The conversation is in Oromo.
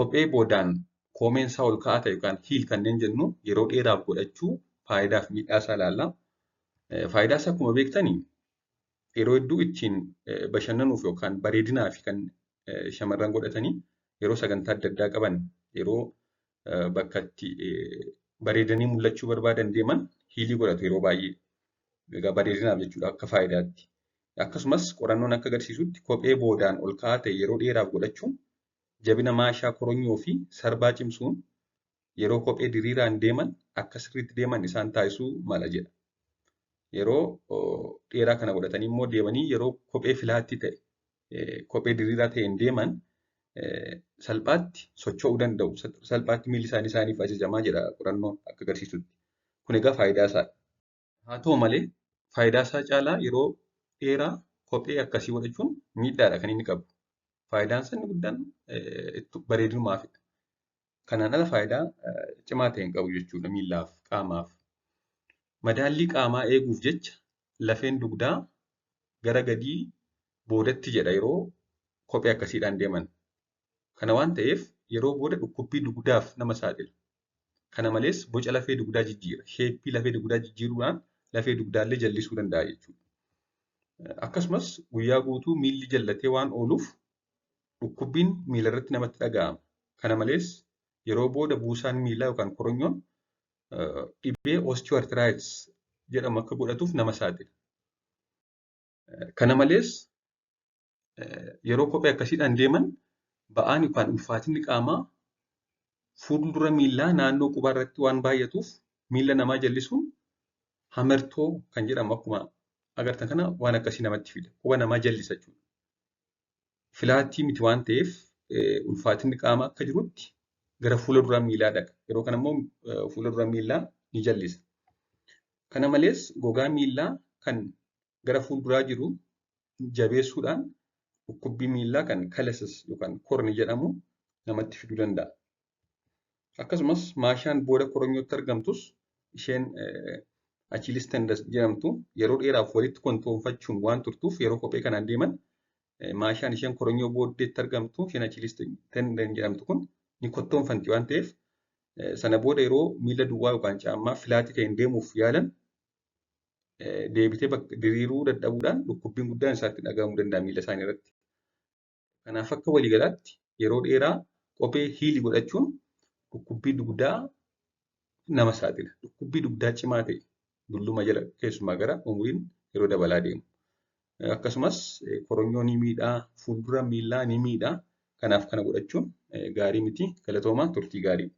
kophee boodaan koomeen isaa ol ka'aa ta'e yookaan hiil kanneen jennu yeroo dheeraaf godhachuu faayidaa fi miidhaa isaa ilaalla. Faayidaa isaa akkuma beektanii yeroo hedduu ittiin bashannanuuf yookaan bareedinaaf kan shamarran godhatanii yeroo sagantaa adda addaa qaban yeroo bakka itti bareedanii mul'achuu barbaadan deeman hiilii godhatu yeroo baay'ee. Egaa bareedinaaf jechuudha akka faayidaatti. Akkasumas qorannoon akka agarsiisutti kophee boodaan ol ka'aa ta'e yeroo dheeraaf godhachuun jabina maashaa koronyoo fi sarbaa cimsuun yeroo kophee diriiraan deeman akka sirriitti deeman isaan taasisuu mala jedha. Yeroo dheeraa kana godhatanii immoo deemanii yeroo kophee filaatti ta'e kophee diriiraa ta'een deeman salphaatti socho'uu danda'u. Salphaatti miilli isaaniif ajajamaa jedha qorannoon akka agarsiisutti. Kun egaa faayidaa isaadha. Haa ta'u malee faayidaa isaa caalaa yeroo dheeraa kophee akkasii godhachuun miidhaadha kan inni qabu. Faayidaan isaa inni guddaan bareedinumaafidha. Kanaan ala faayidaa cimaa ta'e hin qabu jechuudha miillaaf qaamaaf. Madaallii qaamaa eeguuf jecha lafeen dugdaa gara gadii boodatti jedha yeroo kophee akkasiidhaan deeman. Kana waan ta'eef yeroo booda dhukkubbii dugdaaf nama saaxila. Kana malees boca lafee dugdaa jijjiira. Sheeppii lafee dugdaa jijjiiruudhaan lafee dugdaallee jallisuu danda'a jechuudha. Akkasumas guyyaa guutuu miilli jallatee waan ooluuf dhukkubbiin miila irratti namatti dhaga'ama. Kana malees yeroo booda buusaan miilaa yookaan koronyoon dhibee osteoarthritis jedhamu akka godhatuuf nama saaxila. Kana malees yeroo kophee akkasiidhaan deeman ba'aan yookaan ulfaatinni qaamaa fuuldura miillaa naannoo qubaa irratti waan baay'atuuf miilla namaa jallisuun hamartoo kan jedhamu akkuma agartan kana waan akkasii namatti fida. Quba namaa jallisa jechuudha. Filaattii miti waan ta'eef ulfaatinni qaamaa akka jirutti gara fuula duraa miillaa dhaqa. Yeroo kana immoo fuula duraa miillaa ni jallisa. Kana malees gogaa miillaa kan gara fuulduraa jiru jabeessuudhaan dhukkubbii miillaa kan kalesis yookaan korni jedhamu namatti fiduu danda'a. Akkasumas maashaan booda koronyootti argamtus isheen Achilles tendon jedhamtu yeroo dheeraaf walitti kontoonfachuun waan turtuuf yeroo kophee kanaan deeman maashaan isheen koronyoo booddeetti argamtu isheen Achilles tendon jedhamtu kun ni kottoonfanti waan ta'eef sana booda yeroo miila duwwaa yookaan caammaa filaatii ta'een deemuuf yaalan deebitee diriiruu dadhabuudhaan dhukkubbiin guddaan isaatti dhaga'amuu danda'a miila isaanii irratti. Kanaaf akka waliigalaatti yeroo dheeraa kophee hiilii godhachuun dhukkubbii dugdaa nama saaxila. Dhukkubbii dugdaa cimaa ta'e dulluma jala keessumaa gara umuriin yeroo dabalaa deemu. Akkasumas koronyoo ni miidhaa, fuuldura miillaa ni miidhaa. Kanaaf kana godhachuun gaarii miti. Galatoomaa turtii gaarii.